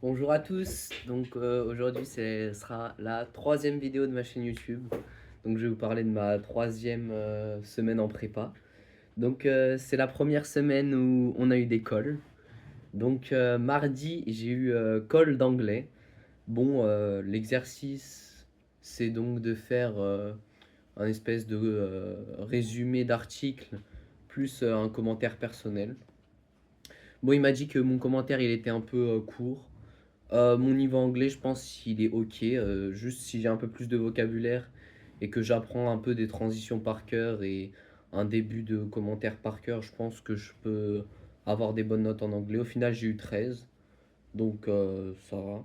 Bonjour à tous, donc aujourd'hui ce sera la troisième vidéo de ma chaîne YouTube. Donc je vais vous parler de ma troisième semaine en prépa. Donc c'est la première semaine où on a eu des calls. Donc mardi j'ai eu call d'anglais. Bon, l'exercice c'est donc de faire un espèce de résumé d'article plus un commentaire personnel. Bon, il m'a dit que mon commentaire il était un peu court. Mon niveau anglais, je pense il est ok. Juste si j'ai un peu plus de vocabulaire et que j'apprends un peu des transitions par cœur et un début de commentaire par cœur, je pense que je peux avoir des bonnes notes en anglais. Au final, j'ai eu 13, donc ça va.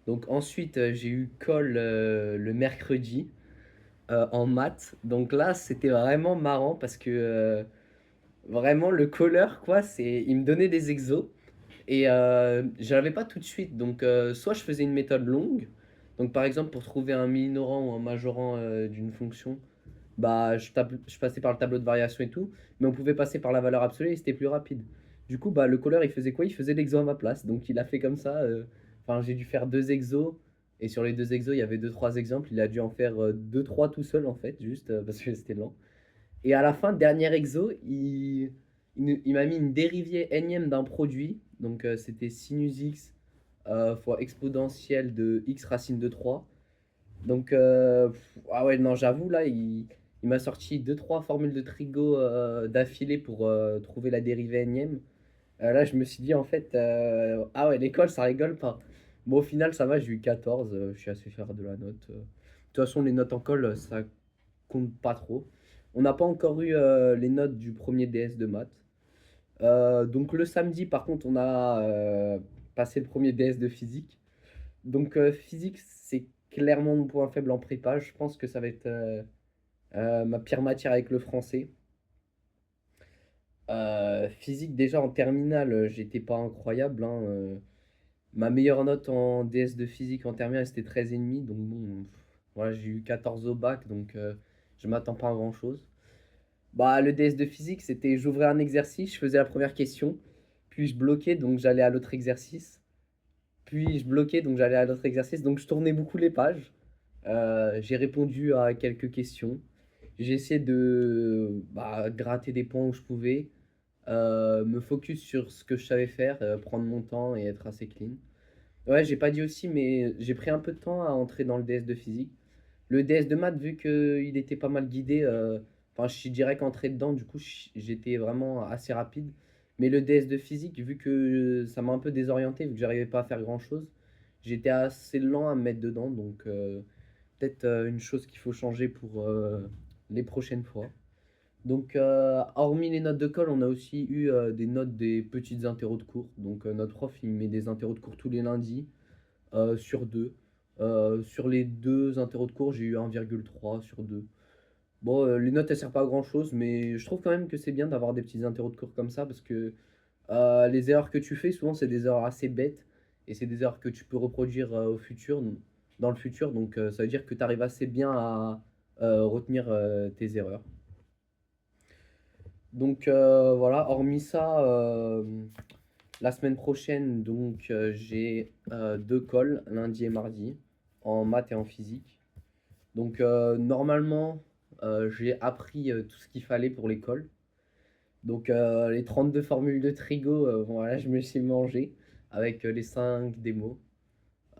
Donc ensuite, j'ai eu call le mercredi en maths. Donc là, c'était vraiment marrant parce que vraiment le colleur, quoi, il me donnait des exos. Et je l'avais pas tout de suite. Donc, soit je faisais une méthode longue. Donc, par exemple, pour trouver un minorant ou un majorant d'une fonction, bah, je passais par le tableau de variation et tout. Mais on pouvait passer par la valeur absolue et c'était plus rapide. Du coup, bah, le colleur, il faisait quoi? Il faisait l'exo à ma place. Donc, il a fait comme ça. Enfin, j'ai dû faire deux exos. Et sur les deux exos, il y avait deux, trois exemples. Il a dû en faire deux, trois tout seul, en fait, juste parce que c'était lent. Et à la fin, dernier exo, il m'a mis une dérivée énième d'un produit. Donc c'était sinus x fois exponentielle de x racine de 3. Donc, ah ouais, non, j'avoue, là, il m'a sorti deux trois formules de Trigo d'affilée pour trouver la dérivée énième. Là, je me suis dit, en fait, ah ouais, l'école, ça rigole pas. Bon, au final, ça va, j'ai eu 14. Je suis assez fier de la note. De toute façon, les notes en colle, ça compte pas trop. On n'a pas encore eu les notes du premier DS de maths. Donc le samedi, par contre, on a passé le premier DS de physique. Donc physique, c'est clairement mon point faible en prépa. Je pense que ça va être ma pire matière avec le français. Physique, déjà en terminale, j'étais pas incroyable, hein. Ma meilleure note en DS de physique en terminale, c'était 13,5. Donc bon, voilà, j'ai eu 14 au bac, donc je m'attends pas à grand-chose. Bah, le DS de physique, c'était j'ouvrais un exercice, je faisais la première question, puis je bloquais, donc j'allais à l'autre exercice, puis je bloquais, donc j'allais à l'autre exercice, donc je tournais beaucoup les pages. J'ai répondu à quelques questions. J'ai essayé de gratter des points où je pouvais, me focus sur ce que je savais faire, prendre mon temps et être assez clean. Ouais, j'ai pas dit aussi, mais j'ai pris un peu de temps à entrer dans le DS de physique. Le DS de maths, vu qu'il était pas mal guidé, enfin, je suis direct entré dedans, du coup, j'étais vraiment assez rapide. Mais le DS de physique, vu que ça m'a un peu désorienté, vu que j'arrivais pas à faire grand-chose, j'étais assez lent à me mettre dedans. Donc, peut-être une chose qu'il faut changer pour les prochaines fois. Donc, hormis les notes de colle, on a aussi eu des notes des petites interros de cours. Donc, notre prof, il met des interros de cours tous les lundis sur 2. Sur les deux interros de cours, j'ai eu 1,3 sur 2. Bon, les notes, elles servent pas à grand-chose, mais je trouve quand même que c'est bien d'avoir des petits interros de cours comme ça, parce que les erreurs que tu fais, souvent, c'est des erreurs assez bêtes, et c'est des erreurs que tu peux reproduire dans le futur, donc ça veut dire que tu arrives assez bien à retenir tes erreurs. Donc voilà, hormis ça, la semaine prochaine, donc j'ai deux calls, lundi et mardi, en maths et en physique. Donc normalement, j'ai appris tout ce qu'il fallait pour l'école. Donc les 32 formules de Trigo, voilà, je me suis mangé avec les 5 démos.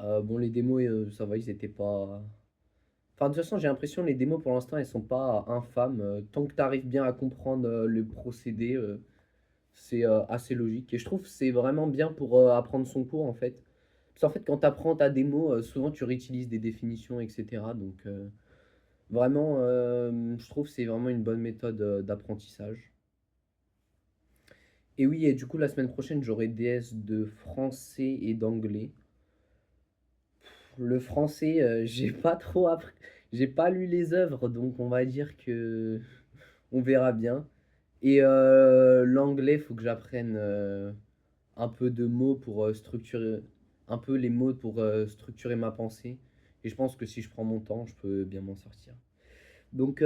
Bon, les démos, ça va, ils étaient pas. Enfin, de toute façon, j'ai l'impression que les démos pour l'instant, elles sont pas infâmes. Tant que tu arrives bien à comprendre le procédé, c'est assez logique. Et je trouve que c'est vraiment bien pour apprendre son cours en fait. Parce qu'en fait, quand tu apprends ta démo, souvent tu réutilises des définitions, etc. Donc vraiment, je trouve que c'est vraiment une bonne méthode d'apprentissage. Et oui, et du coup, la semaine prochaine, j'aurai DS de français et d'anglais. Le français, j'ai pas trop appris. J'ai pas lu les œuvres, donc on va dire que on verra bien. Et l'anglais, faut que j'apprenne un peu de mots pour structurer, un peu les mots pour structurer ma pensée. Et je pense que si je prends mon temps, je peux bien m'en sortir. Donc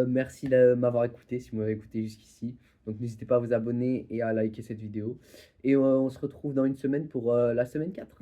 merci de m'avoir écouté, si vous m'avez écouté jusqu'ici. Donc n'hésitez pas à vous abonner et à liker cette vidéo. Et on se retrouve dans une semaine pour la semaine 4.